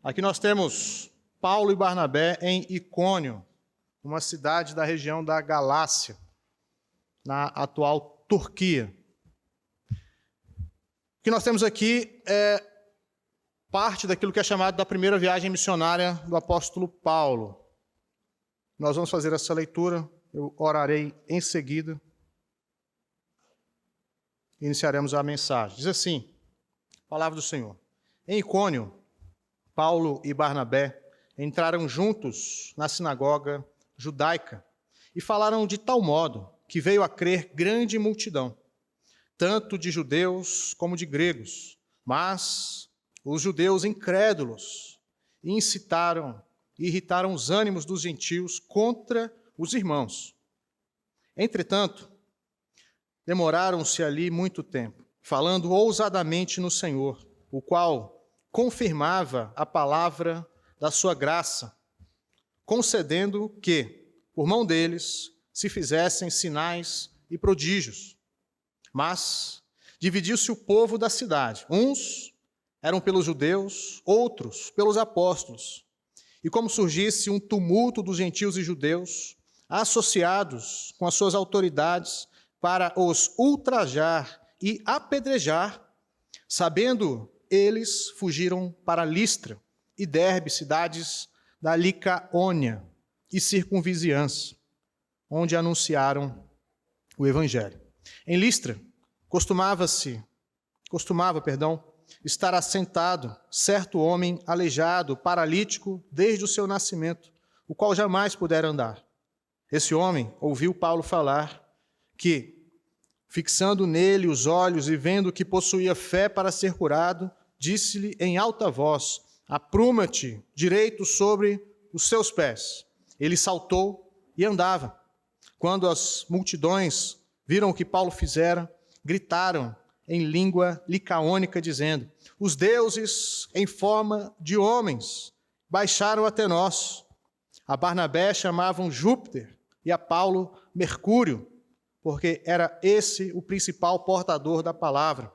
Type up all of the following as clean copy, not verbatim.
Aqui nós temos Paulo e Barnabé em Icônio, uma cidade da região da Galácia, na atual Turquia. O que nós temos aqui é parte daquilo que é chamado da primeira viagem missionária do apóstolo Paulo. Nós vamos fazer essa leitura, eu orarei em seguida. Iniciaremos a mensagem. Diz assim, palavra do Senhor. Em Icônio, Paulo e Barnabé entraram juntos na sinagoga judaica e falaram de tal modo que veio a crer grande multidão, tanto de judeus como de gregos. Mas os judeus incrédulos incitaram e irritaram os ânimos dos gentios contra os irmãos. Entretanto, demoraram-se ali muito tempo, falando ousadamente no Senhor, o qual confirmava a palavra da sua graça, concedendo que, por mão deles, se fizessem sinais e prodígios. Mas dividiu-se o povo da cidade. Uns eram pelos judeus, outros pelos apóstolos. E como surgisse um tumulto dos gentios e judeus, associados com as suas autoridades para os ultrajar e apedrejar, sabendo eles fugiram para Listra e Derbe, cidades da Licaônia e circunvizinhança, onde anunciaram o evangelho. Em Listra, costumava estar assentado certo homem aleijado, paralítico, desde o seu nascimento, o qual jamais pudera andar. Esse homem ouviu Paulo falar que, fixando nele os olhos e vendo que possuía fé para ser curado, disse-lhe em alta voz: apruma-te direito sobre os seus pés. Ele saltou e andava. Quando as multidões viram o que Paulo fizera, gritaram em língua licaônica, dizendo: os deuses em forma de homens baixaram até nós. A Barnabé chamavam Júpiter e a Paulo Mercúrio, porque era esse o principal portador da palavra.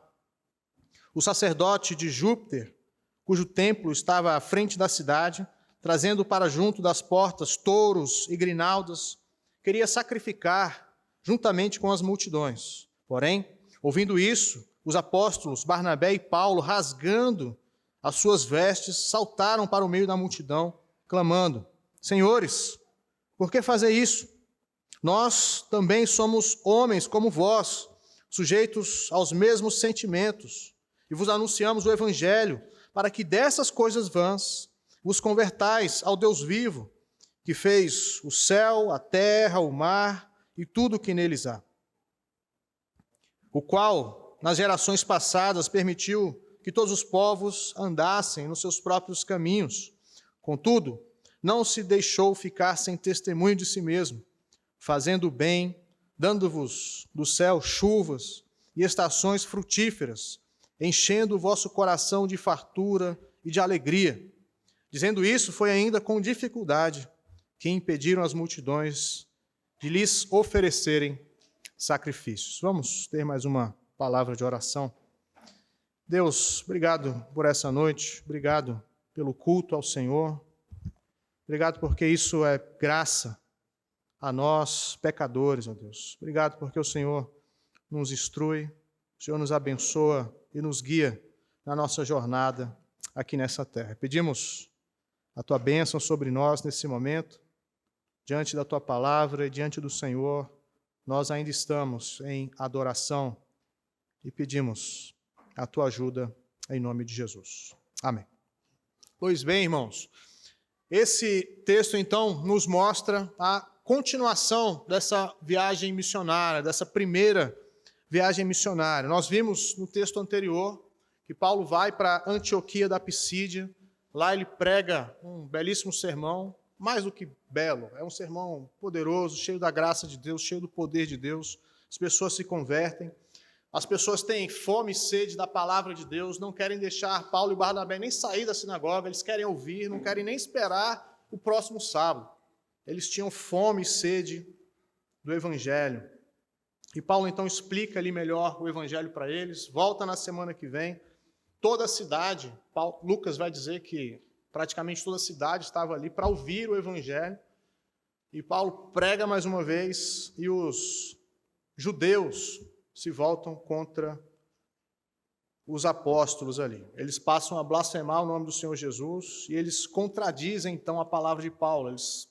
O sacerdote de Júpiter, cujo templo estava à frente da cidade, trazendo para junto das portas touros e grinaldas, queria sacrificar juntamente com as multidões. Porém, ouvindo isso, os apóstolos Barnabé e Paulo, rasgando as suas vestes, saltaram para o meio da multidão, clamando: senhores, por que fazer isso? Nós também somos homens como vós, sujeitos aos mesmos sentimentos, e vos anunciamos o evangelho, para que dessas coisas vãs vos convertais ao Deus vivo, que fez o céu, a terra, o mar e tudo o que neles há. O qual, nas gerações passadas, permitiu que todos os povos andassem nos seus próprios caminhos. Contudo, não se deixou ficar sem testemunho de si mesmo, fazendo o bem, dando-vos do céu chuvas e estações frutíferas, enchendo o vosso coração de fartura e de alegria. Dizendo isso, foi ainda com dificuldade que impediram as multidões de lhes oferecerem sacrifícios. Vamos ter mais uma palavra de oração. Deus, obrigado por essa noite, obrigado pelo culto ao Senhor, obrigado porque isso é graça a nós, pecadores, ó Deus. Obrigado porque o Senhor nos instrui, o Senhor nos abençoa e nos guia na nossa jornada aqui nessa terra. Pedimos a Tua bênção sobre nós nesse momento, diante da Tua palavra e diante do Senhor. Nós ainda estamos em adoração e pedimos a Tua ajuda em nome de Jesus. Amém. Pois bem, irmãos, esse texto então nos mostra a continuação dessa viagem missionária, dessa primeira viagem missionária. Nós vimos no texto anterior que Paulo vai para Antioquia da Pisídia, lá ele prega um belíssimo sermão, mais do que belo, é um sermão poderoso, cheio da graça de Deus, cheio do poder de Deus, as pessoas se convertem, as pessoas têm fome e sede da palavra de Deus, não querem deixar Paulo e Barnabé nem sair da sinagoga, eles querem ouvir, não querem nem esperar o próximo sábado. Eles tinham fome e sede do evangelho. E Paulo então explica ali melhor o evangelho para eles, volta na semana que vem, toda a cidade, Lucas vai dizer que praticamente toda a cidade estava ali para ouvir o evangelho. E Paulo prega mais uma vez e os judeus se voltam contra os apóstolos ali. Eles passam a blasfemar o nome do Senhor Jesus e eles contradizem então a palavra de Paulo. Eles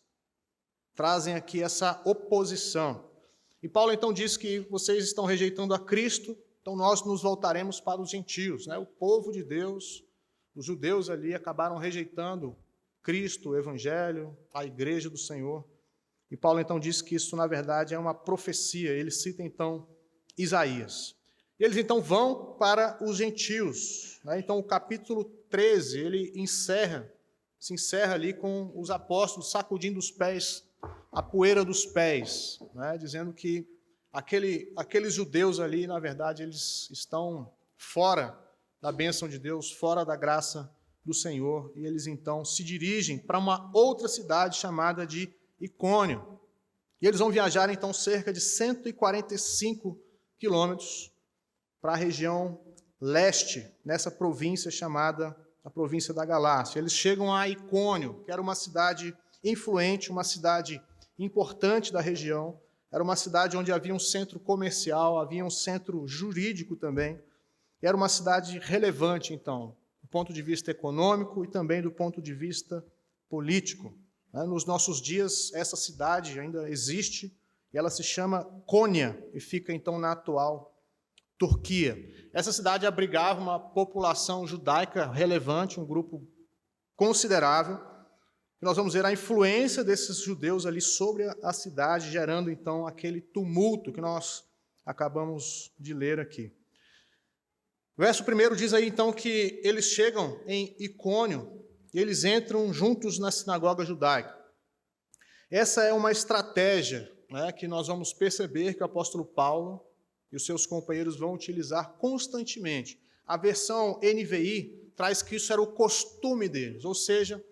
trazem aqui essa oposição. E Paulo então diz que vocês estão rejeitando a Cristo, então nós nos voltaremos para os gentios, né? O povo de Deus, os judeus ali acabaram rejeitando Cristo, o evangelho, a igreja do Senhor. E Paulo então diz que isso na verdade é uma profecia. Ele cita então Isaías. E eles então vão para os gentios, né? Então o capítulo 13, ele se encerra ali com os apóstolos sacudindo os pés, a poeira dos pés, né? Dizendo que aqueles judeus ali, na verdade, eles estão fora da bênção de Deus, fora da graça do Senhor, e eles então se dirigem para uma outra cidade chamada de Icônio. E eles vão viajar então cerca de 145 quilômetros para a região leste, nessa província chamada a província da Galácia. Eles chegam a Icônio, que era uma cidade influente, uma cidade importante da região. Era uma cidade onde havia um centro comercial, havia um centro jurídico também. E era uma cidade relevante, então, do ponto de vista econômico e também do ponto de vista político. Nos nossos dias, essa cidade ainda existe, e ela se chama Cônia, e fica, então, na atual Turquia. Essa cidade abrigava uma população judaica relevante, um grupo considerável. E nós vamos ver a influência desses judeus ali sobre a cidade, gerando, então, aquele tumulto que nós acabamos de ler aqui. O verso 1 diz aí, então, que eles chegam em Icônio e eles entram juntos na sinagoga judaica. Essa é uma estratégia, né, que nós vamos perceber que o apóstolo Paulo e os seus companheiros vão utilizar constantemente. A versão NVI traz que isso era o costume deles, ou seja,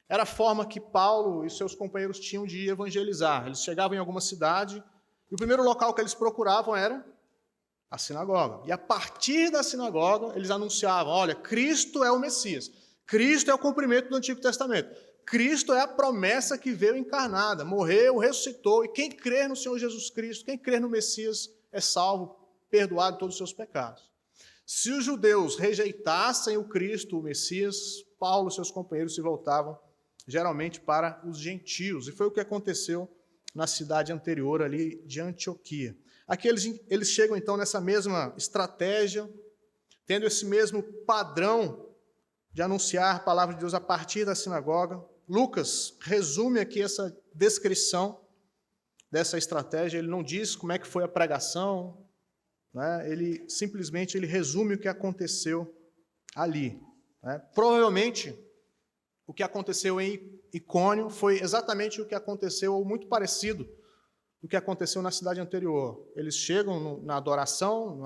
era a forma que Paulo e seus companheiros tinham de evangelizar. Eles chegavam em alguma cidade e o primeiro local que eles procuravam era a sinagoga. E a partir da sinagoga, eles anunciavam, olha, Cristo é o Messias. Cristo é o cumprimento do Antigo Testamento. Cristo é a promessa que veio encarnada, morreu, ressuscitou, e quem crer no Senhor Jesus Cristo, quem crer no Messias, é salvo, perdoado de todos os seus pecados. Se os judeus rejeitassem o Cristo, o Messias, Paulo e seus companheiros se voltavam geralmente para os gentios, e foi o que aconteceu na cidade anterior ali de Antioquia. Aqui eles chegam então nessa mesma estratégia, tendo esse mesmo padrão de anunciar a palavra de Deus a partir da sinagoga. Lucas resume aqui essa descrição dessa estratégia. Ele não diz como é que foi a pregação, né? Ele simplesmente resume o que aconteceu ali, né? Provavelmente, o que aconteceu em Icônio foi exatamente o que aconteceu, ou muito parecido do que aconteceu na cidade anterior. Eles chegam na adoração,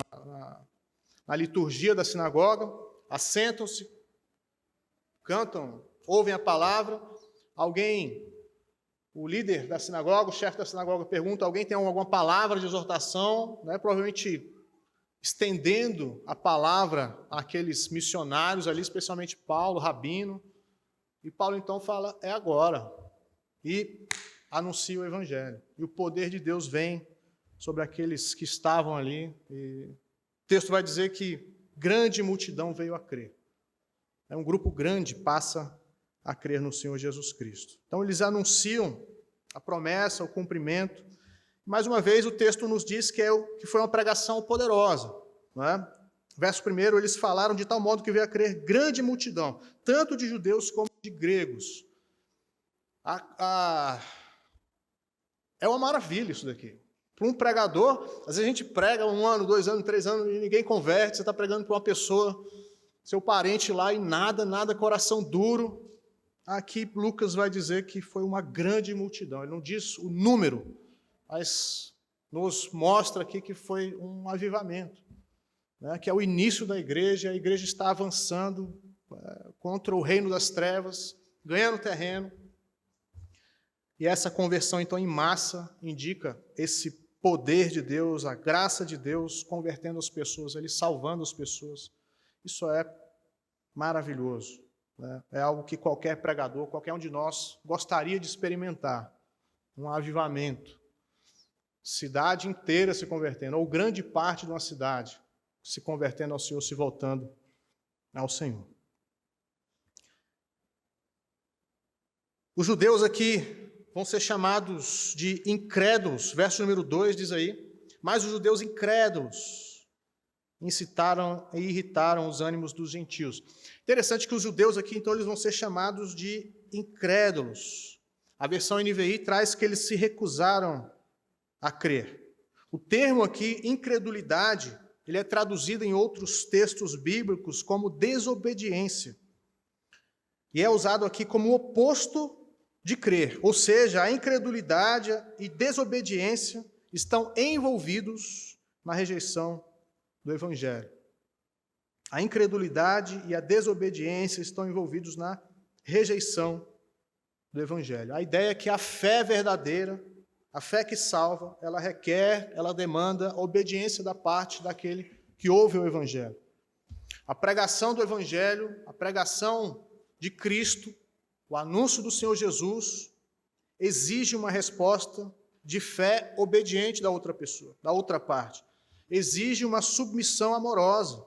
na liturgia da sinagoga, assentam-se, cantam, ouvem a palavra, o líder da sinagoga, o chefe da sinagoga pergunta, alguém tem alguma palavra de exortação, né? Provavelmente estendendo a palavra àqueles missionários ali, especialmente Paulo, Rabino, e Paulo então fala, é agora, e anuncia o evangelho, e o poder de Deus vem sobre aqueles que estavam ali, e o texto vai dizer que grande multidão veio a crer. Um grupo grande passa a crer no Senhor Jesus Cristo. Então eles anunciam a promessa, o cumprimento. Mais uma vez o texto nos diz que foi uma pregação poderosa, não é? Verso 1, eles falaram de tal modo que veio a crer grande multidão, tanto de judeus como de gregos. É uma maravilha isso daqui. Para um pregador, às vezes a gente prega 1 ano, 2 anos, 3 anos e ninguém converte, você está pregando para uma pessoa, seu parente lá, e nada, coração duro. Aqui Lucas vai dizer que foi uma grande multidão. Ele não diz o número, mas nos mostra aqui que foi um avivamento, né? Que é o início da igreja, a igreja está avançando contra o reino das trevas, ganhando terreno. E essa conversão, então, em massa, indica esse poder de Deus, a graça de Deus, convertendo as pessoas, Ele salvando as pessoas. Isso é maravilhoso. né? É algo que qualquer pregador, qualquer um de nós gostaria de experimentar. Um avivamento. Cidade inteira se convertendo, ou grande parte de uma cidade se convertendo ao Senhor, se voltando ao Senhor. Os judeus aqui vão ser chamados de incrédulos. Verso número 2 diz aí: mas os judeus incrédulos incitaram e irritaram os ânimos dos gentios. Interessante que os judeus aqui, então, eles vão ser chamados de incrédulos. A versão NVI traz que eles se recusaram a crer. O termo aqui, incredulidade, ele é traduzido em outros textos bíblicos como desobediência. E é usado aqui como oposto de crer. Ou seja, a incredulidade e desobediência estão envolvidos na rejeição do Evangelho. A incredulidade e a desobediência estão envolvidos na rejeição do Evangelho. A ideia é que a fé verdadeira, a fé que salva, ela requer, ela demanda obediência da parte daquele que ouve o Evangelho. A pregação do Evangelho, a pregação de Cristo, o anúncio do Senhor Jesus, exige uma resposta de fé obediente da outra pessoa, da outra parte. Exige uma submissão amorosa,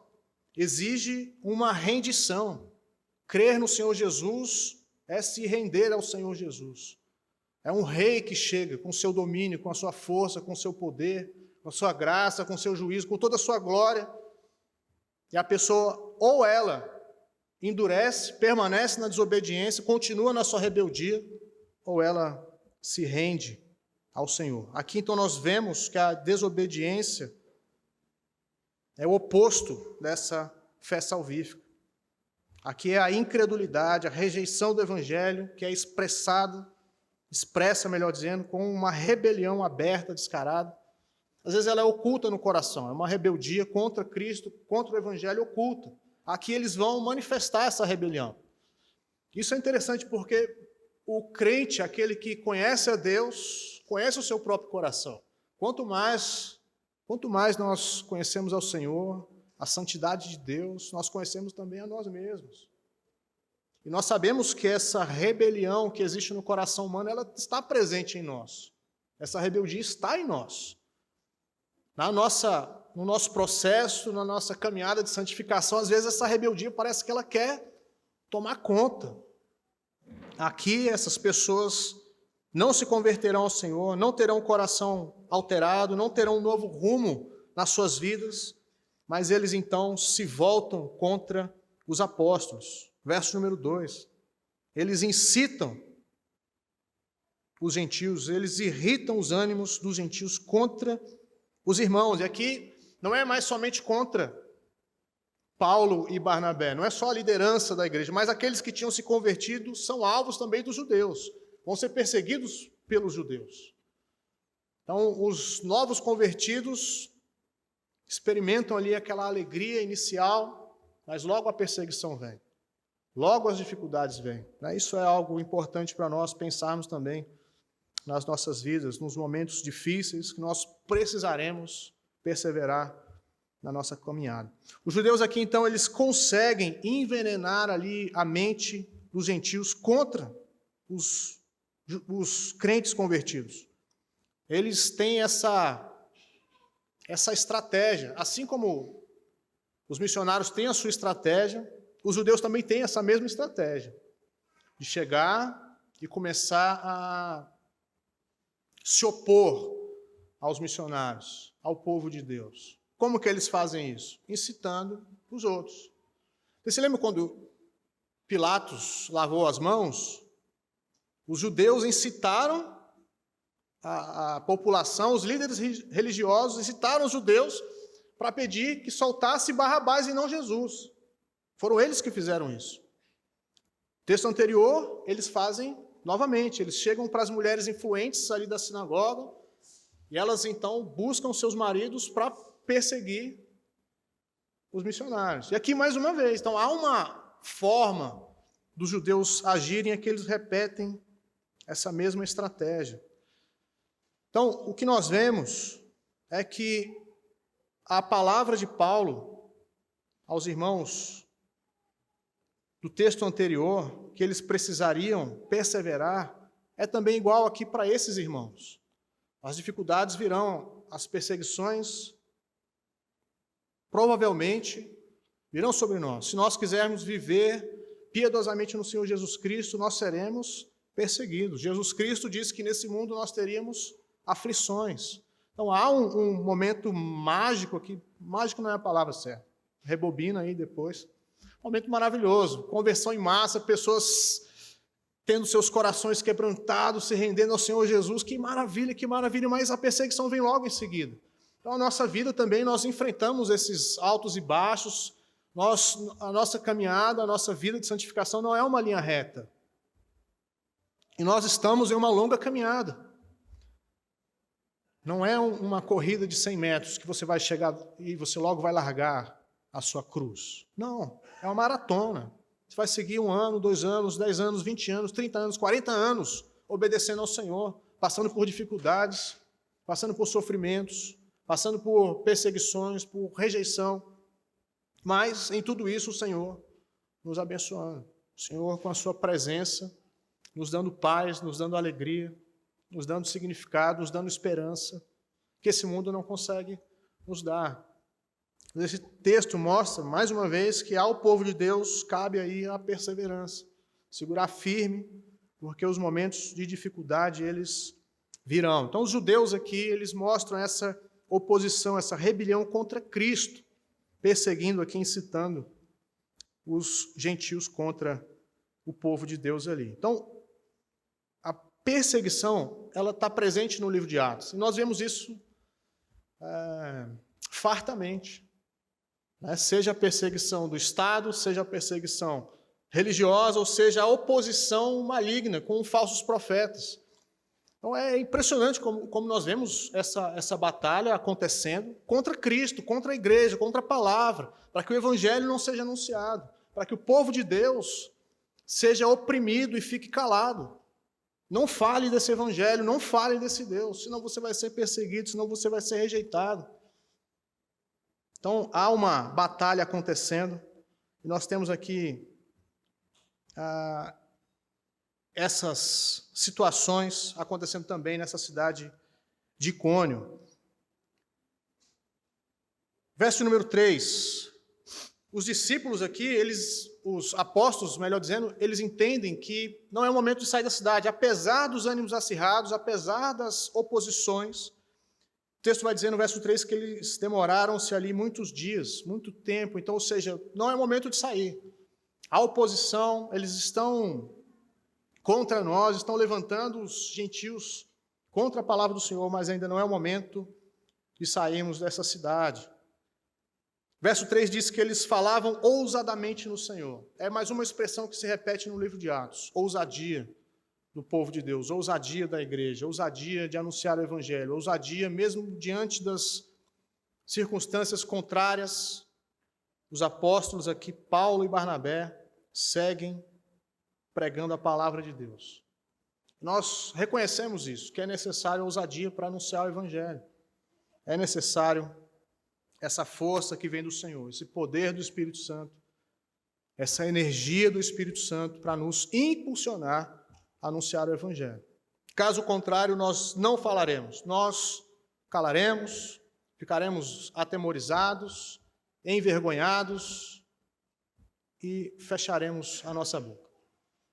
exige uma rendição. Crer no Senhor Jesus é se render ao Senhor Jesus. É um rei que chega com seu domínio, com a sua força, com o seu poder, com a sua graça, com o seu juízo, com toda a sua glória. E a pessoa, ou ela endurece, permanece na desobediência, continua na sua rebeldia, ou ela se rende ao Senhor. Aqui, então, nós vemos que a desobediência é o oposto dessa fé salvífica. Aqui é a incredulidade, a rejeição do Evangelho, que é expressa, melhor dizendo, com uma rebelião aberta, descarada. Às vezes ela é oculta no coração, é uma rebeldia contra Cristo, contra o Evangelho oculta. Aqui eles vão manifestar essa rebelião. Isso é interessante porque o crente, aquele que conhece a Deus, conhece o seu próprio coração. Quanto mais nós conhecemos ao Senhor, a santidade de Deus, nós conhecemos também a nós mesmos. E nós sabemos que essa rebelião que existe no coração humano, ela está presente em nós. Essa rebeldia está em nós. No nosso processo, na nossa caminhada de santificação, às vezes essa rebeldia parece que ela quer tomar conta. Aqui, essas pessoas não se converterão ao Senhor, não terão o coração alterado, não terão um novo rumo nas suas vidas, mas eles então se voltam contra os apóstolos. Verso número 2. Eles incitam os gentios, eles irritam os ânimos dos gentios contra os irmãos. E aqui não é mais somente contra Paulo e Barnabé, não é só a liderança da igreja, mas aqueles que tinham se convertido são alvos também dos judeus, vão ser perseguidos pelos judeus. Então, os novos convertidos experimentam ali aquela alegria inicial, mas logo a perseguição vem, logo as dificuldades vêm. Isso é algo importante para nós pensarmos também nas nossas vidas, nos momentos difíceis que nós precisaremos perseverar na nossa caminhada. Os judeus aqui, então, eles conseguem envenenar ali a mente dos gentios contra os crentes convertidos. Eles têm essa estratégia. Assim como os missionários têm a sua estratégia, os judeus também têm essa mesma estratégia de chegar e começar a se opor aos missionários, ao povo de Deus. Como que eles fazem isso? Incitando os outros. Você se lembra quando Pilatos lavou as mãos? Os judeus incitaram a população, os líderes religiosos incitaram os judeus para pedir que soltasse Barrabás e não Jesus. Foram eles que fizeram isso. Texto anterior, eles fazem novamente, eles chegam para as mulheres influentes ali da sinagoga e elas então buscam seus maridos para perseguir os missionários. E aqui mais uma vez, então há uma forma dos judeus agirem é que eles repetem essa mesma estratégia. Então, o que nós vemos é que a palavra de Paulo aos irmãos do texto anterior, que eles precisariam perseverar, é também igual aqui para esses irmãos. As dificuldades virão, as perseguições provavelmente virão sobre nós. Se nós quisermos viver piedosamente no Senhor Jesus Cristo, nós seremos perseguidos. Jesus Cristo disse que nesse mundo nós teríamos aflições. Então há um momento mágico aqui, mágico não é a palavra certa, rebobina aí depois. Um momento maravilhoso, conversão em massa, pessoas tendo seus corações quebrantados, se rendendo ao Senhor Jesus, que maravilha, mas a perseguição vem logo em seguida. Então a nossa vida também, nós enfrentamos esses altos e baixos, a nossa caminhada, a nossa vida de santificação não é uma linha reta. E nós estamos em uma longa caminhada. Não é uma corrida de 100 metros que você vai chegar e você logo vai largar a sua cruz. Não, é uma maratona. Você vai seguir 1 ano, 2 anos, 10 anos, 20 anos, 30 anos, 40 anos, obedecendo ao Senhor, passando por dificuldades, passando por sofrimentos, passando por perseguições, por rejeição. Mas, em tudo isso, o Senhor nos abençoando. O Senhor, com a sua presença, nos dando paz, nos dando alegria, nos dando significado, nos dando esperança, que esse mundo não consegue nos dar. Esse texto mostra, mais uma vez, que ao povo de Deus cabe aí a perseverança, segurar firme, porque os momentos de dificuldade, eles virão. Então, os judeus aqui, eles mostram essa oposição, essa rebelião contra Cristo, perseguindo aqui, incitando os gentios contra o povo de Deus ali. Então, a perseguição, ela está presente no livro de Atos. E nós vemos isso fartamente. Seja a perseguição do Estado, seja a perseguição religiosa, ou seja a oposição maligna com falsos profetas. Então é impressionante como nós vemos essa batalha acontecendo contra Cristo, contra a igreja, contra a palavra, para que o evangelho não seja anunciado, para que o povo de Deus seja oprimido e fique calado. Não fale desse evangelho, não fale desse Deus, senão você vai ser perseguido, senão você vai ser rejeitado. Então, há uma batalha acontecendo, e nós temos aqui essas situações acontecendo também nessa cidade de Icônio. Verso número 3. Os discípulos aqui, os apóstolos, melhor dizendo, eles entendem que não é o momento de sair da cidade, apesar dos ânimos acirrados, apesar das oposições. O texto vai dizer no verso 3 que eles demoraram-se ali muitos dias, muito tempo. Então, ou seja, não é o momento de sair. A oposição, eles estão contra nós, estão levantando os gentios contra a palavra do Senhor, mas ainda não é o momento de sairmos dessa cidade. Verso 3 diz que eles falavam ousadamente no Senhor. É mais uma expressão que se repete no livro de Atos. Ousadia do povo de Deus, ousadia da igreja, ousadia de anunciar o evangelho, ousadia mesmo diante das circunstâncias contrárias. Os apóstolos aqui, Paulo e Barnabé, seguem pregando a palavra de Deus. Nós reconhecemos isso, que é necessário ousadia para anunciar o evangelho. É necessário essa força que vem do Senhor, esse poder do Espírito Santo, essa energia do Espírito Santo para nos impulsionar a anunciar o evangelho. Caso contrário, nós não falaremos, nós calaremos, ficaremos atemorizados, envergonhados e fecharemos a nossa boca.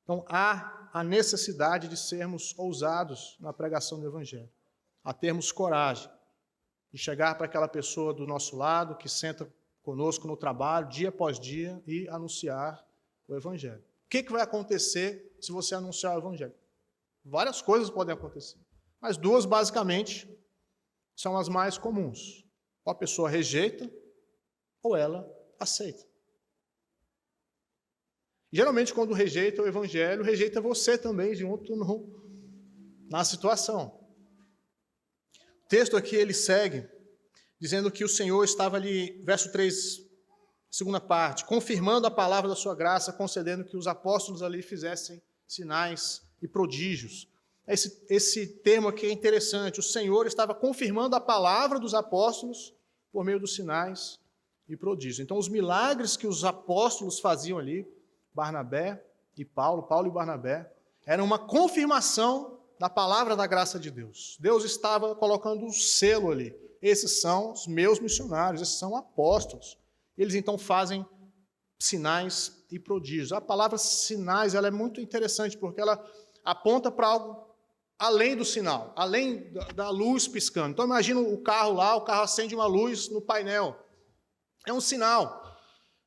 Então, há a necessidade de sermos ousados na pregação do evangelho, a termos coragem de chegar para aquela pessoa do nosso lado, que senta conosco no trabalho, dia após dia, e anunciar o evangelho. O que vai acontecer se você anunciar o evangelho? Várias coisas podem acontecer, mas duas, basicamente, são as mais comuns. Ou a pessoa rejeita, ou ela aceita. Geralmente, quando rejeita o evangelho, rejeita você também, junto na situação. O texto aqui, ele segue, dizendo que o Senhor estava ali, verso 3, segunda parte, confirmando a palavra da sua graça, concedendo que os apóstolos ali fizessem sinais e prodígios. Esse termo aqui é interessante. O Senhor estava confirmando a palavra dos apóstolos por meio dos sinais e prodígios. Então, os milagres que os apóstolos faziam ali, Barnabé e Paulo, Paulo e Barnabé, era uma confirmação da palavra da graça de Deus. Deus estava colocando um selo ali. Esses são os meus missionários, esses são apóstolos. Eles então fazem sinais e prodígios. A palavra sinais ela é muito interessante porque ela aponta para algo além do sinal, além da luz piscando. Então imagina o carro lá, o carro acende uma luz no painel. É um sinal.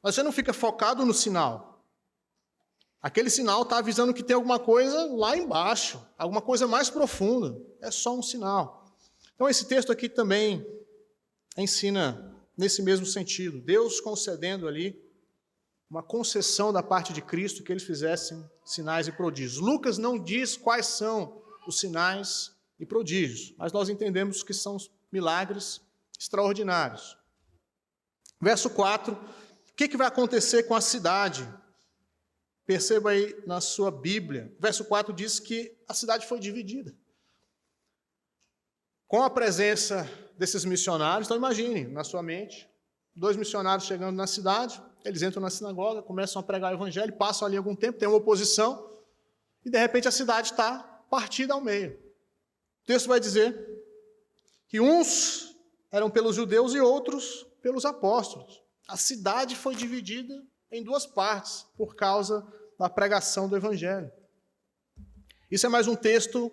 Mas você não fica focado no sinal. Aquele sinal está avisando que tem alguma coisa lá embaixo, alguma coisa mais profunda. É só um sinal. Então esse texto aqui também ensina nesse mesmo sentido. Deus concedendo ali uma concessão da parte de Cristo que eles fizessem sinais e prodígios. Lucas não diz quais são os sinais e prodígios, mas nós entendemos que são milagres extraordinários. Verso 4, o que vai acontecer com a cidade? Perceba aí na sua Bíblia. Verso 4 diz que a cidade foi dividida. Com a presença desses missionários, então imagine, na sua mente, 2 missionários chegando na cidade, eles entram na sinagoga, começam a pregar o evangelho, passam ali algum tempo, tem uma oposição, e de repente a cidade está partida ao meio. O texto vai dizer que uns eram pelos judeus e outros pelos apóstolos. A cidade foi dividida em 2 partes, por causa da pregação do evangelho. Isso é mais um texto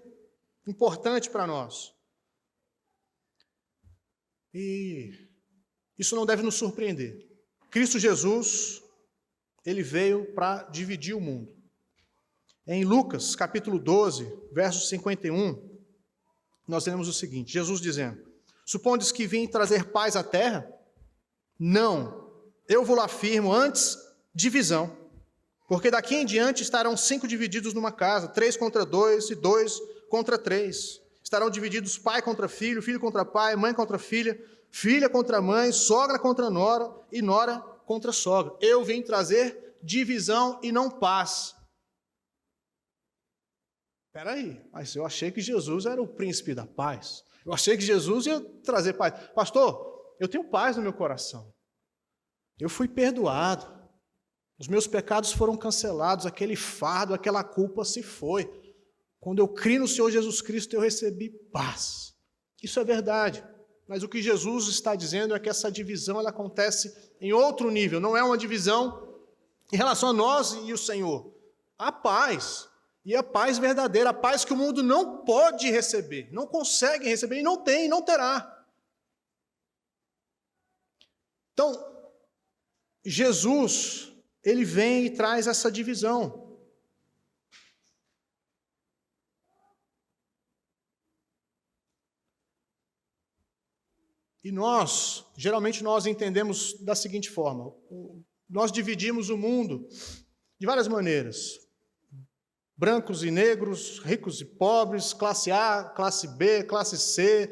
importante para nós. E isso não deve nos surpreender. Cristo Jesus, ele veio para dividir o mundo. Em Lucas, capítulo 12, verso 51, nós temos o seguinte, Jesus dizendo, supondes que vim trazer paz à terra? Não, eu vos afirmo antes divisão. Porque daqui em diante estarão 5 divididos numa casa, 3 contra 2 e 2 contra 3. Estarão divididos pai contra filho, filho contra pai, mãe contra filha, filha contra mãe, sogra contra nora e nora contra sogra. Eu vim trazer divisão e não paz. Espera aí, mas eu achei que Jesus era o príncipe da paz. Eu achei que Jesus ia trazer paz. Pastor, eu tenho paz no meu coração. Eu fui perdoado. Os meus pecados foram cancelados, aquele fardo, aquela culpa se foi. Quando eu criei no Senhor Jesus Cristo, eu recebi paz. Isso é verdade. Mas o que Jesus está dizendo é que essa divisão ela acontece em outro nível. Não é uma divisão em relação a nós e o Senhor. Há paz. E a paz verdadeira, a paz que o mundo não pode receber, não consegue receber e não tem, e não terá. Então, Jesus, ele vem e traz essa divisão. E nós, geralmente nós entendemos da seguinte forma, nós dividimos o mundo de várias maneiras. Brancos e negros, ricos e pobres, classe A, classe B, classe C,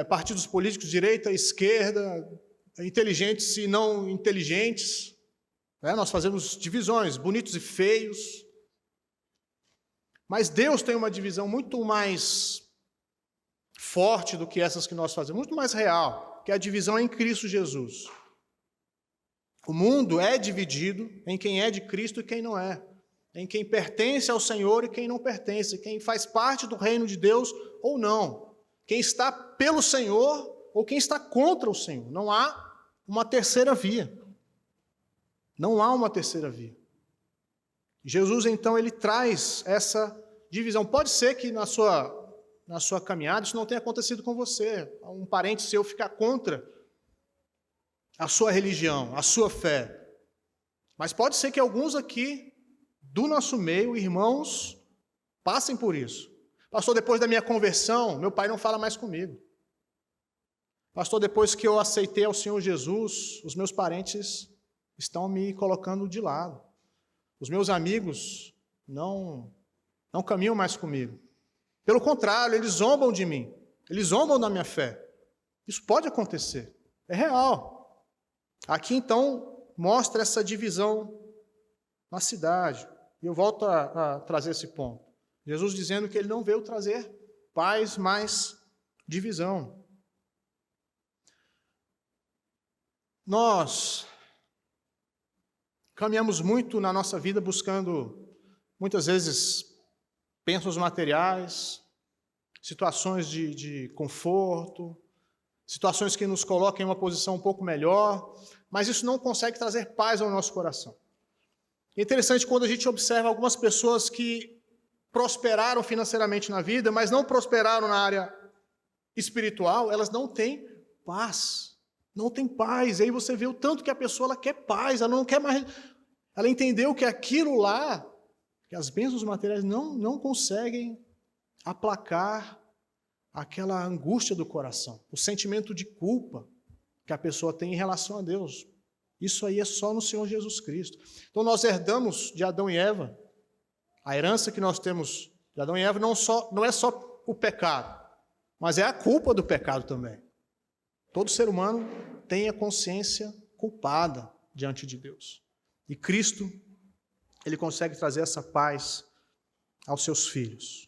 partidos políticos, direita, esquerda, inteligentes e não inteligentes. Nós fazemos divisões, bonitos e feios. Mas Deus tem uma divisão muito mais forte do que essas que nós fazemos, muito mais real, que é a divisão em Cristo Jesus. O mundo é dividido em quem é de Cristo e quem não é. Em quem pertence ao Senhor e quem não pertence, quem faz parte do reino de Deus ou não, quem está pelo Senhor ou quem está contra o Senhor. Não há uma terceira via. Não há uma terceira via. Jesus, então, ele traz essa divisão. Pode ser que na sua caminhada isso não tenha acontecido com você, um parente seu ficar contra a sua religião, a sua fé. Mas pode ser que alguns aqui do nosso meio, irmãos, passem por isso. Pastor, depois da minha conversão, meu pai não fala mais comigo. Pastor, depois que eu aceitei ao Senhor Jesus, os meus parentes estão me colocando de lado. Os meus amigos não caminham mais comigo. Pelo contrário, eles zombam de mim. Eles zombam da minha fé. Isso pode acontecer. É real. Aqui, então, mostra essa divisão na cidade. E eu volto a trazer esse ponto. Jesus dizendo que ele não veio trazer paz, mas divisão. Nós caminhamos muito na nossa vida buscando, muitas vezes, bênçãos materiais, situações de conforto, situações que nos colocam em uma posição um pouco melhor, mas isso não consegue trazer paz ao nosso coração. É interessante quando a gente observa algumas pessoas que prosperaram financeiramente na vida, mas não prosperaram na área espiritual, elas não têm paz. Não tem paz. E aí você vê o tanto que a pessoa ela quer paz, ela não quer mais. Ela entendeu que aquilo lá, que as bênçãos materiais não conseguem aplacar aquela angústia do coração, o sentimento de culpa que a pessoa tem em relação a Deus. Isso aí é só no Senhor Jesus Cristo. Então nós herdamos de Adão e Eva, a herança que nós temos de Adão e Eva não é só o pecado, mas é a culpa do pecado também. Todo ser humano tem a consciência culpada diante de Deus. E Cristo, ele consegue trazer essa paz aos seus filhos.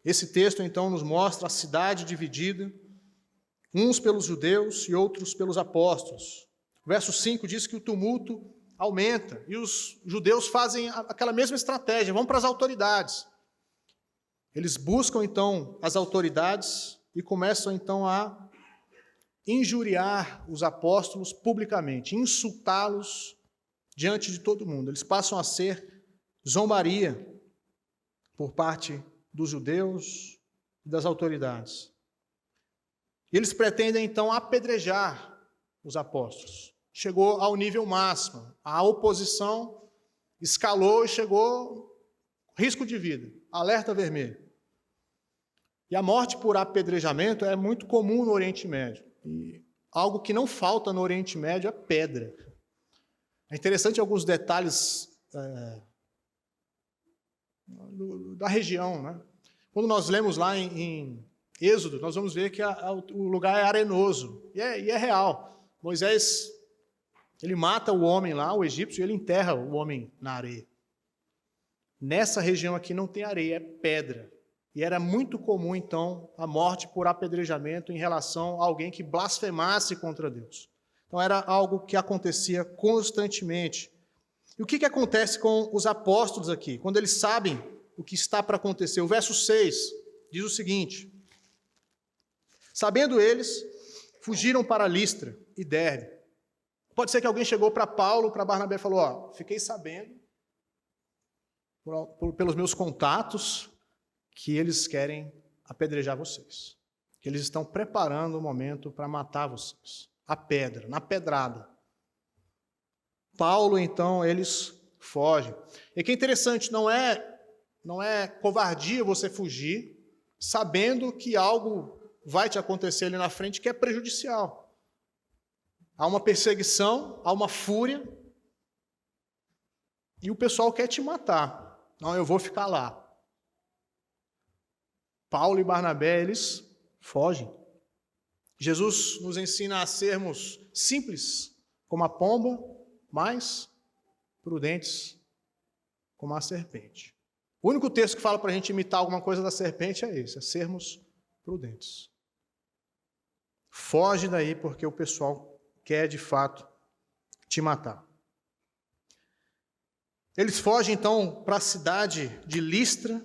Esse texto, então, nos mostra a cidade dividida, uns pelos judeus e outros pelos apóstolos. O verso 5 diz que o tumulto aumenta e os judeus fazem aquela mesma estratégia, vão para as autoridades. Eles buscam, então, as autoridades e começam, então, a injuriar os apóstolos publicamente, insultá-los diante de todo mundo. Eles passam a ser zombaria por parte dos judeus e das autoridades. E eles pretendem, então, apedrejar os apóstolos. Chegou ao nível máximo. A oposição escalou e chegou risco de vida, alerta vermelho. E a morte por apedrejamento é muito comum no Oriente Médio. E algo que não falta no Oriente Médio é pedra. É interessante alguns detalhes da região, né? Quando nós lemos lá em Êxodo, nós vamos ver que o lugar é arenoso, e é real. Moisés, ele mata o homem lá, o egípcio, e ele enterra o homem na areia. Nessa região aqui não tem areia, é pedra. E era muito comum, então, a morte por apedrejamento em relação a alguém que blasfemasse contra Deus. Então, era algo que acontecia constantemente. E o que acontece com os apóstolos aqui? Quando eles sabem o que está para acontecer. O verso 6 diz o seguinte: sabendo eles, fugiram para Listra e Derbe. Pode ser que alguém chegou para Paulo, para Barnabé e falou: fiquei sabendo, pelos meus contatos, que eles querem apedrejar vocês, que eles estão preparando o momento para matar vocês, a pedra, na pedrada. Paulo, então, eles fogem. E que é interessante, não é covardia você fugir, sabendo que algo vai te acontecer ali na frente que é prejudicial. Há uma perseguição, há uma fúria, e o pessoal quer te matar. Não, eu vou ficar lá. Paulo e Barnabé, eles fogem. Jesus nos ensina a sermos simples como a pomba, mas prudentes como a serpente. O único texto que fala para a gente imitar alguma coisa da serpente é esse, é sermos prudentes. Foge daí porque o pessoal quer de fato te matar. Eles fogem então para a cidade de Listra,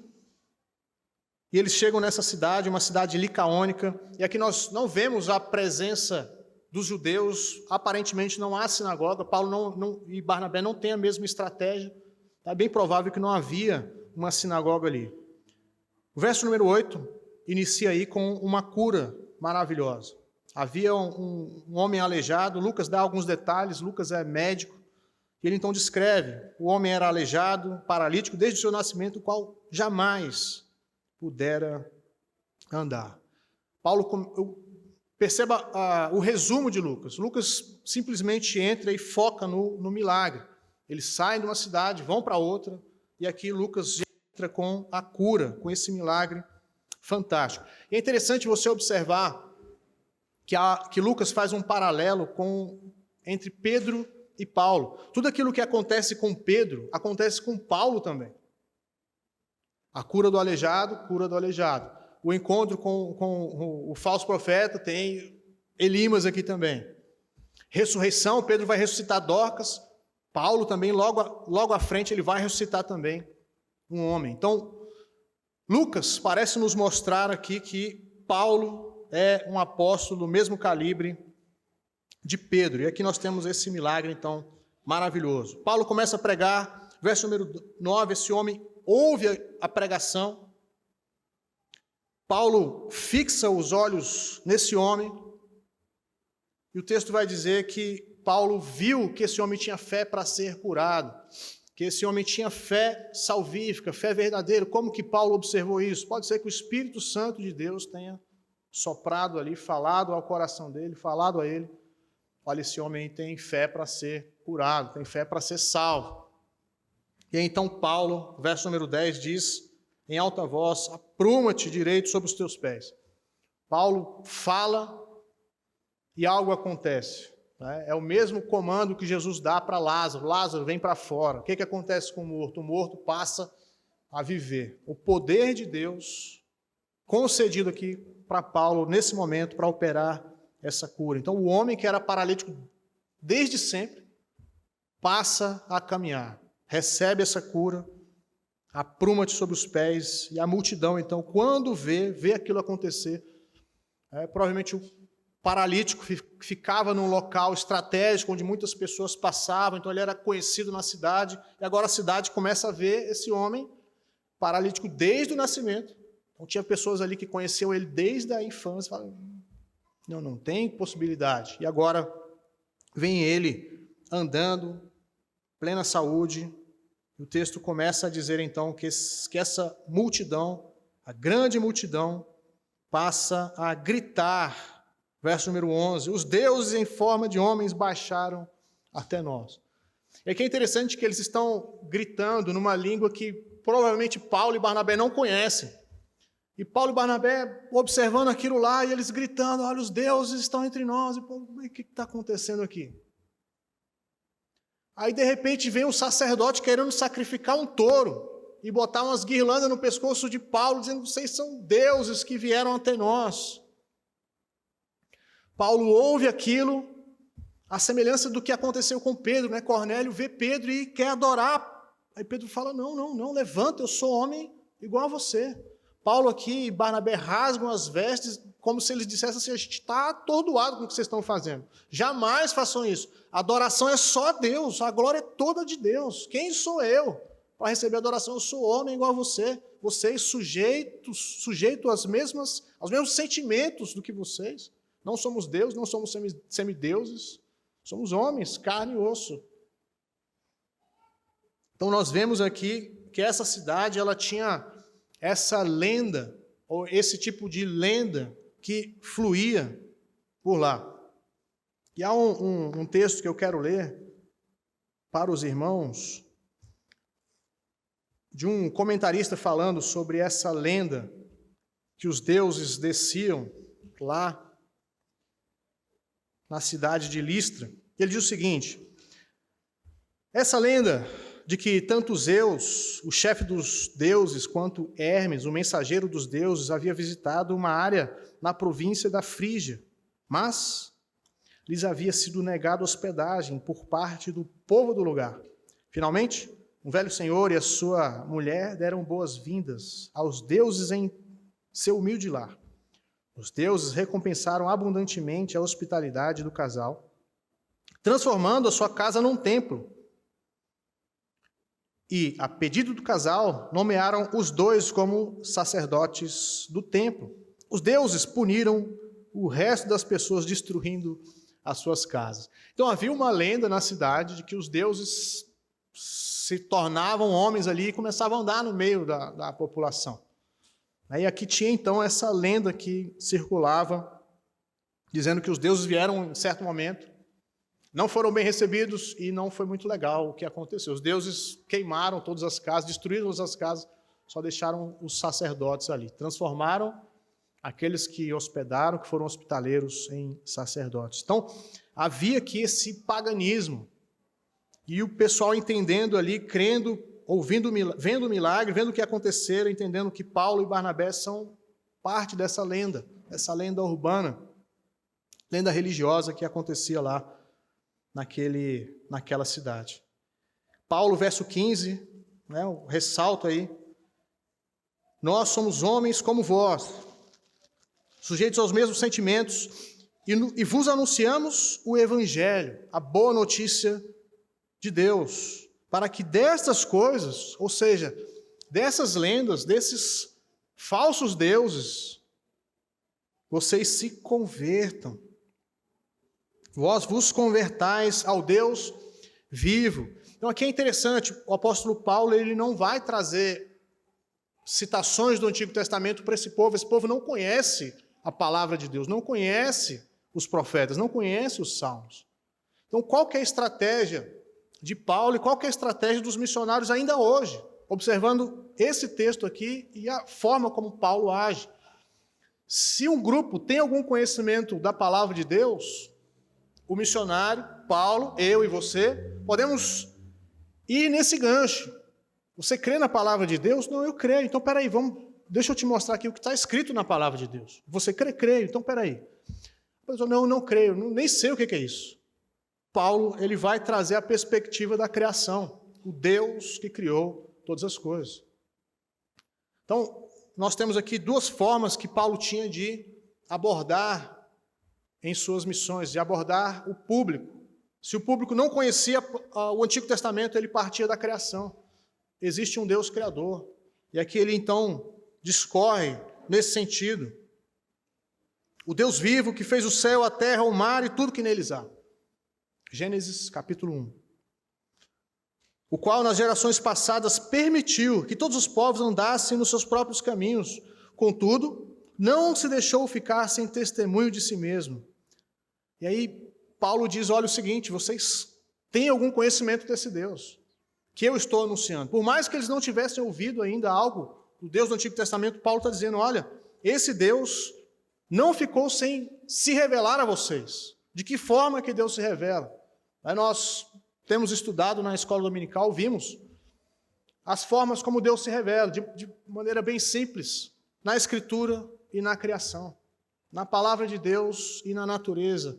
e eles chegam nessa cidade, uma cidade licaônica, e aqui nós não vemos a presença dos judeus, aparentemente não há sinagoga, Paulo e Barnabé não têm a mesma estratégia, é bem provável que não havia uma sinagoga ali. O verso número 8 inicia aí com uma cura maravilhosa. Havia um homem aleijado, Lucas dá alguns detalhes, Lucas é médico, e ele então descreve, o homem era aleijado, paralítico, desde o seu nascimento, o qual jamais pudera andar. Paulo, perceba o resumo de Lucas. Lucas simplesmente entra e foca no milagre. Eles saem de uma cidade, vão para outra, e aqui Lucas entra com a cura, com esse milagre fantástico. E é interessante você observar que Lucas faz um paralelo entre Pedro e Paulo. Tudo aquilo que acontece com Pedro, acontece com Paulo também. A cura do aleijado, cura do aleijado. O encontro com o falso profeta, tem Elimas aqui também. Ressurreição, Pedro vai ressuscitar Dorcas. Paulo também, logo à frente, ele vai ressuscitar também um homem. Então, Lucas parece nos mostrar aqui que Paulo é um apóstolo do mesmo calibre de Pedro. E aqui nós temos esse milagre, então, maravilhoso. Paulo começa a pregar, verso número 9, esse homem ouve a pregação. Paulo fixa os olhos nesse homem, e o texto vai dizer que Paulo viu que esse homem tinha fé para ser curado, que esse homem tinha fé salvífica, fé verdadeira. Como que Paulo observou isso? Pode ser que o Espírito Santo de Deus tenha soprado ali, falado ao coração dele, falado a ele: olha, esse homem tem fé para ser curado, tem fé para ser salvo. E então Paulo, verso número 10, diz em alta voz: apruma-te direito sobre os teus pés. Paulo fala e algo acontece. É o mesmo comando que Jesus dá para Lázaro. Lázaro, vem para fora. O que acontece com o morto? O morto passa a viver. O poder de Deus concedido aqui para Paulo, nesse momento, para operar essa cura. Então, o homem que era paralítico desde sempre, passa a caminhar, recebe essa cura, apruma-te sobre os pés, e a multidão, então, quando vê aquilo acontecer, provavelmente o paralítico ficava num local estratégico, onde muitas pessoas passavam, então ele era conhecido na cidade, e agora a cidade começa a ver esse homem paralítico desde o nascimento. Então tinha pessoas ali que conheciam ele desde a infância, falam: não tem possibilidade. E agora vem ele andando, plena saúde, e o texto começa a dizer então que essa multidão, a grande multidão, passa a gritar. Verso número 11, os deuses em forma de homens baixaram até nós. E aqui é interessante que eles estão gritando numa língua que provavelmente Paulo e Barnabé não conhecem. E Paulo e Barnabé observando aquilo lá, e eles gritando: olha, os deuses estão entre nós. E o que está acontecendo aqui? Aí de repente vem um sacerdote querendo sacrificar um touro e botar umas guirlandas no pescoço de Paulo, dizendo: vocês são deuses que vieram até nós. Paulo ouve aquilo, a semelhança do que aconteceu com Pedro, né? Cornélio vê Pedro e quer adorar. Aí Pedro fala: não, levanta, eu sou homem igual a você. Paulo aqui e Barnabé rasgam as vestes, como se eles dissessem assim: a gente está atordoado com o que vocês estão fazendo. Jamais façam isso. A adoração é só a Deus, a glória é toda de Deus. Quem sou eu para receber adoração? Eu sou homem igual a você. Vocês sujeitos aos mesmos sentimentos do que vocês. Não somos Deus, não somos semideuses, somos homens, carne e osso. Então nós vemos aqui que essa cidade, ela tinha essa lenda, ou esse tipo de lenda que fluía por lá. E há um texto que eu quero ler para os irmãos, de um comentarista falando sobre essa lenda, que os deuses desciam lá na cidade de Listra. Ele diz o seguinte: essa lenda de que tanto Zeus, o chefe dos deuses, quanto Hermes, o mensageiro dos deuses, havia visitado uma área na província da Frígia, mas lhes havia sido negado hospedagem por parte do povo do lugar. Finalmente, um velho senhor e a sua mulher deram boas-vindas aos deuses em seu humilde lar. Os deuses recompensaram abundantemente a hospitalidade do casal, transformando a sua casa num templo. E, a pedido do casal, nomearam os dois como sacerdotes do templo. Os deuses puniram o resto das pessoas, destruindo as suas casas. Então havia uma lenda na cidade de que os deuses se tornavam homens ali e começavam a andar no meio da população. Aí aqui tinha então essa lenda que circulava, dizendo que os deuses vieram em certo momento, não foram bem recebidos e não foi muito legal o que aconteceu. Os deuses queimaram todas as casas, destruíram todas as casas, só deixaram os sacerdotes ali. Transformaram aqueles que hospedaram, que foram hospitaleiros, em sacerdotes. Então, havia aqui esse paganismo. E o pessoal entendendo ali, crendo, vendo o milagre, vendo o que aconteceu, entendendo que Paulo e Barnabé são parte dessa lenda urbana, lenda religiosa que acontecia lá naquela cidade. Paulo, verso 15, né, o ressalto aí. Nós somos homens como vós, sujeitos aos mesmos sentimentos, e vos anunciamos o Evangelho, a boa notícia de Deus, para que destas coisas, ou seja, dessas lendas, desses falsos deuses, vocês se convertam. Vós vos convertais ao Deus vivo. Então aqui é interessante, o apóstolo Paulo ele não vai trazer citações do Antigo Testamento para esse povo não conhece a palavra de Deus, não conhece os profetas, não conhece os salmos. Então qual que é a estratégia de Paulo e qual que é a estratégia dos missionários ainda hoje, observando esse texto aqui e a forma como Paulo age? Se um grupo tem algum conhecimento da palavra de Deus, o missionário, Paulo, eu e você, podemos ir nesse gancho. Você crê na palavra de Deus? Não, eu creio. Então, peraí, deixa eu te mostrar aqui o que está escrito na palavra de Deus. Você crê? Creio. Então, peraí. Não, não creio, nem sei o que é isso. Paulo, ele vai trazer a perspectiva da criação, o Deus que criou todas as coisas. Então, nós temos aqui duas formas que Paulo tinha de abordar em suas missões, de abordar o público. Se o público não conhecia o Antigo Testamento, ele partia da criação. Existe um Deus criador. E aqui ele então discorre nesse sentido. O Deus vivo que fez o céu, a terra, o mar e tudo que neles há. Gênesis capítulo 1. O qual nas gerações passadas permitiu que todos os povos andassem nos seus próprios caminhos. Contudo, não se deixou ficar sem testemunho de si mesmo. E aí Paulo diz, olha o seguinte, vocês têm algum conhecimento desse Deus que eu estou anunciando. Por mais que eles não tivessem ouvido ainda algo do Deus do Antigo Testamento, Paulo está dizendo, olha, esse Deus não ficou sem se revelar a vocês. De que forma que Deus se revela? Aí nós temos estudado na escola dominical, vimos as formas como Deus se revela, de maneira bem simples, na Escritura e na criação, na palavra de Deus e na natureza.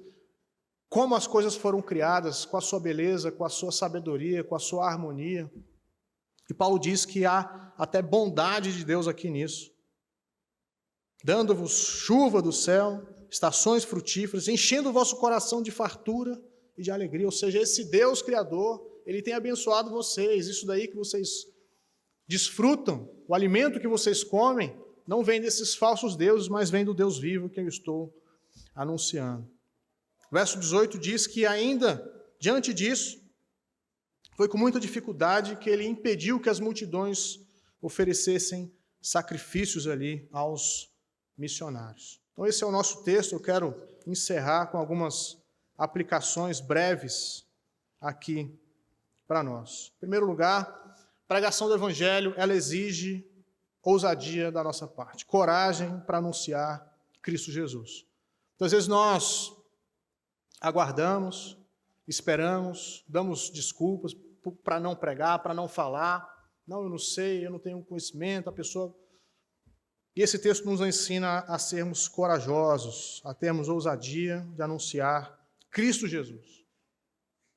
Como as coisas foram criadas, com a sua beleza, com a sua sabedoria, com a sua harmonia. E Paulo diz que há até bondade de Deus aqui nisso. Dando-vos chuva do céu, estações frutíferas, enchendo o vosso coração de fartura e de alegria. Ou seja, esse Deus Criador, Ele tem abençoado vocês. Isso daí que vocês desfrutam, o alimento que vocês comem, não vem desses falsos deuses, mas vem do Deus vivo que eu estou anunciando. O verso 18 diz que ainda diante disso, foi com muita dificuldade que ele impediu que as multidões oferecessem sacrifícios ali aos missionários. Então esse é o nosso texto, eu quero encerrar com algumas aplicações breves aqui para nós. Em primeiro lugar, a pregação do Evangelho, ela exige ousadia da nossa parte, coragem para anunciar Cristo Jesus. Então, às vezes nós aguardamos, esperamos, damos desculpas para não pregar, para não falar. Não, eu não sei, eu não tenho conhecimento, a pessoa... E esse texto nos ensina a sermos corajosos, a termos ousadia de anunciar Cristo Jesus.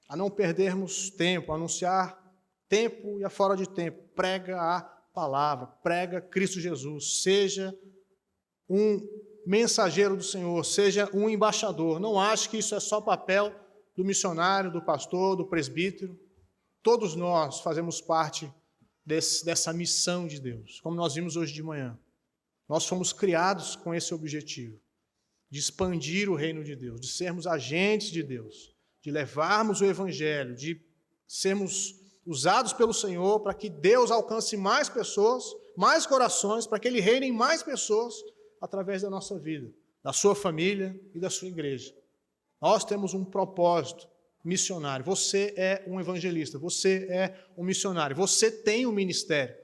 A não perdermos tempo, a anunciar tempo e a fora de tempo. Prega a palavra, prega Cristo Jesus. Seja um mensageiro do Senhor, seja um embaixador. Não ache que isso é só papel do missionário, do pastor, do presbítero. Todos nós fazemos parte dessa missão de Deus, como nós vimos hoje de manhã. Nós fomos criados com esse objetivo, de expandir o reino de Deus, de sermos agentes de Deus, de levarmos o Evangelho, de sermos usados pelo Senhor para que Deus alcance mais pessoas, mais corações, para que Ele reine em mais pessoas através da nossa vida, da sua família e da sua igreja. Nós temos um propósito missionário. Você é um evangelista, você é um missionário, você tem um ministério.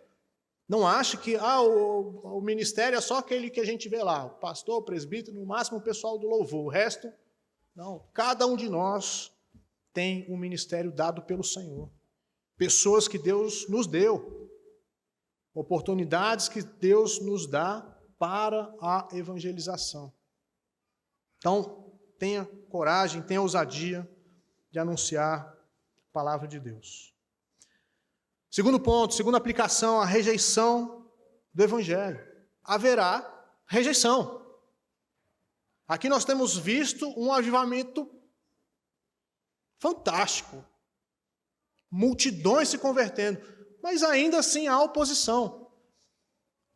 Não ache que o ministério é só aquele que a gente vê lá, o pastor, o presbítero, no máximo o pessoal do louvor. O resto, não. Cada um de nós tem um ministério dado pelo Senhor. Pessoas que Deus nos deu. Oportunidades que Deus nos dá para a evangelização. Então, tenha coragem, tenha ousadia de anunciar a palavra de Deus. Segundo ponto, segunda aplicação, a rejeição do Evangelho. Haverá rejeição. Aqui nós temos visto um avivamento fantástico. Multidões se convertendo, mas ainda assim há oposição.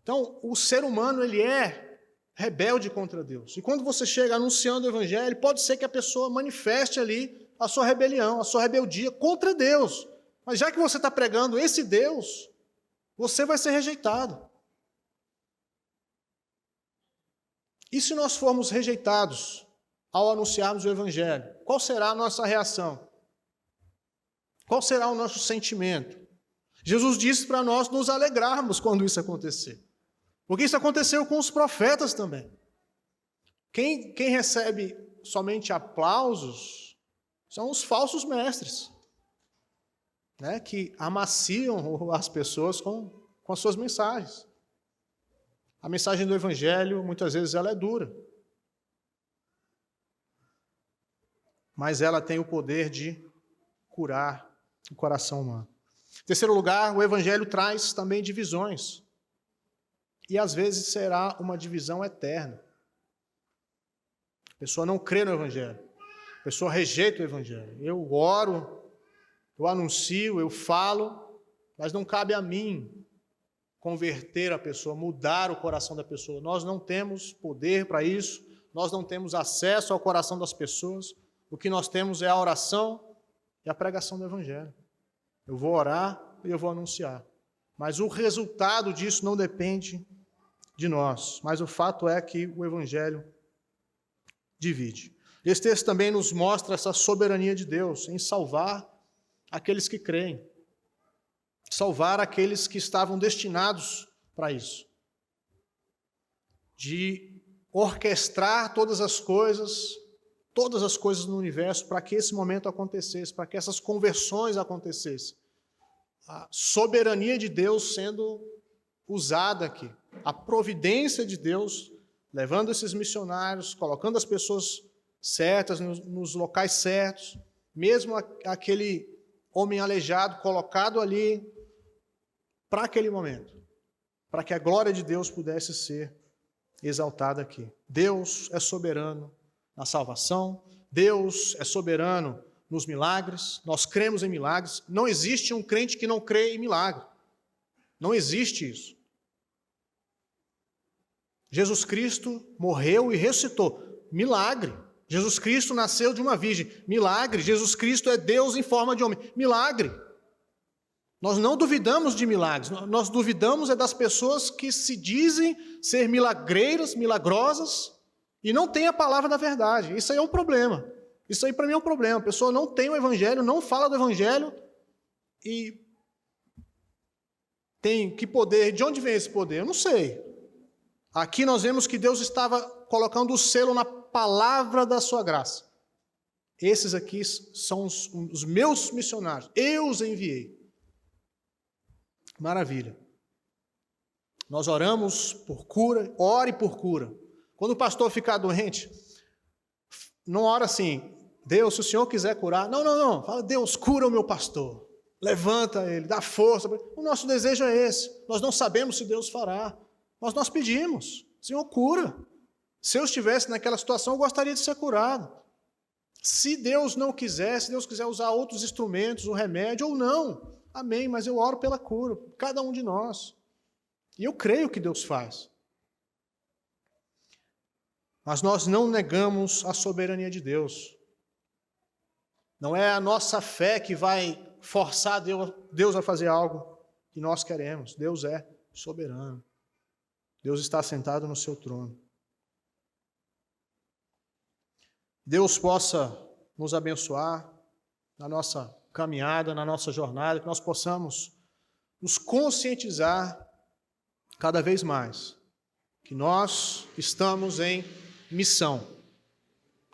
Então, o ser humano, ele é rebelde contra Deus. E quando você chega anunciando o Evangelho, pode ser que a pessoa manifeste ali a sua rebelião, a sua rebeldia contra Deus. Mas já que você está pregando esse Deus, você vai ser rejeitado. E se nós formos rejeitados ao anunciarmos o Evangelho, qual será a nossa reação? Qual será o nosso sentimento? Jesus disse para nós nos alegrarmos quando isso acontecer. Porque isso aconteceu com os profetas também. Quem recebe somente aplausos são os falsos mestres, né, que amaciam as pessoas com as suas mensagens. A mensagem do Evangelho, muitas vezes, ela é dura. Mas ela tem o poder de curar o coração humano. Em terceiro lugar, o Evangelho traz também divisões. E às vezes será uma divisão eterna. A pessoa não crê no Evangelho. A pessoa rejeita o Evangelho. Eu oro, eu anuncio, eu falo, mas não cabe a mim converter a pessoa, mudar o coração da pessoa. Nós não temos poder para isso, nós não temos acesso ao coração das pessoas. O que nós temos é a oração e a pregação do Evangelho. Eu vou orar e eu vou anunciar. Mas o resultado disso não depende de nós. Mas o fato é que o Evangelho divide. Esse texto também nos mostra essa soberania de Deus em salvar aqueles que creem. Salvar aqueles que estavam destinados para isso. De orquestrar todas as coisas no universo para que esse momento acontecesse, para que essas conversões acontecessem. A soberania de Deus sendo usada aqui. A providência de Deus levando esses missionários, colocando as pessoas certas nos locais certos, mesmo aquele homem aleijado colocado ali para aquele momento, para que a glória de Deus pudesse ser exaltada aqui. Deus é soberano na salvação, Deus é soberano nos milagres, nós cremos em milagres, não existe um crente que não crê em milagre, não existe isso. Jesus Cristo morreu e ressuscitou, milagre. Jesus Cristo nasceu de uma virgem, milagre. Jesus Cristo é Deus em forma de homem, milagre. Nós não duvidamos de milagres, nós duvidamos é das pessoas que se dizem ser milagreiras, milagrosas, e não têm a palavra da verdade. Isso aí é um problema. Isso aí para mim é um problema. A pessoa não tem o Evangelho, não fala do Evangelho, e tem que poder, de onde vem esse poder? Eu não sei. Aqui nós vemos que Deus estava colocando o selo na palavra da sua graça. Esses aqui são os meus missionários, eu os enviei. Maravilha. Nós oramos por cura, ore por cura. Quando o pastor ficar doente, não ora assim, Deus, se o Senhor quiser curar, não, fala, Deus, cura o meu pastor, levanta ele, dá força. O nosso desejo é esse, nós não sabemos se Deus fará, mas nós pedimos, Senhor, cura. Se eu estivesse naquela situação, eu gostaria de ser curado. Se Deus não quiser, se Deus quiser usar outros instrumentos, um remédio ou não, amém, mas eu oro pela cura, cada um de nós. E eu creio que Deus faz. Mas nós não negamos a soberania de Deus. Não é a nossa fé que vai forçar Deus a fazer algo que nós queremos. Deus é soberano. Deus está sentado no seu trono. Deus possa nos abençoar na nossa caminhada, na nossa jornada, que nós possamos nos conscientizar cada vez mais que nós estamos em missão.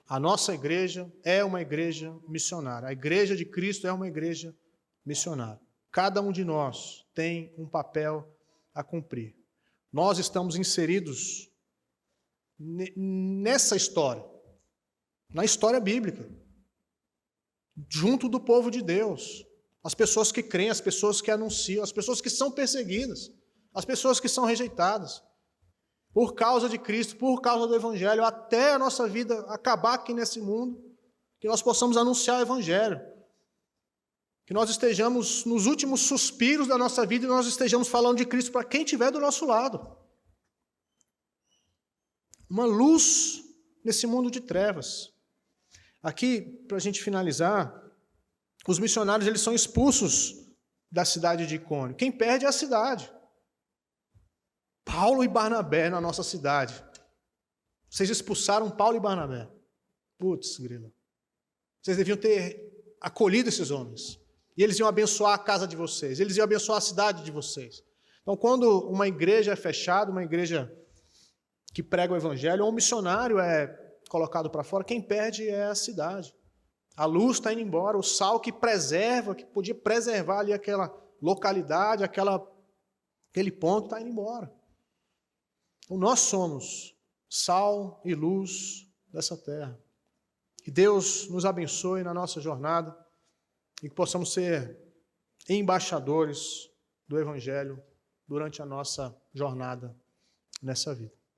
A nossa igreja é uma igreja missionária. A igreja de Cristo é uma igreja missionária. Cada um de nós tem um papel a cumprir. Nós estamos inseridos nessa história, na história bíblica, junto do povo de Deus. as pessoas que creem, as pessoas que anunciam, as pessoas que são perseguidas, as pessoas que são rejeitadas. Por causa de Cristo, por causa do Evangelho, até a nossa vida acabar aqui nesse mundo, que nós possamos anunciar o Evangelho. Que nós estejamos nos últimos suspiros da nossa vida e nós estejamos falando de Cristo para quem estiver do nosso lado. Uma luz nesse mundo de trevas. Aqui, para a gente finalizar, os missionários eles são expulsos da cidade de Icônio. Quem perde é a cidade. Paulo e Barnabé na nossa cidade. Vocês expulsaram Paulo e Barnabé. Putz, grilo. Vocês deviam ter acolhido esses homens. E eles iam abençoar a casa de vocês. Eles iam abençoar a cidade de vocês. Então, quando uma igreja é fechada, uma igreja que prega o evangelho, ou um missionário é colocado para fora, quem perde é a cidade. A luz está indo embora, o sal que preserva, que podia preservar ali aquela localidade, aquele ponto, está indo embora. Então, nós somos sal e luz dessa terra. Que Deus nos abençoe na nossa jornada e que possamos ser embaixadores do Evangelho durante a nossa jornada nessa vida.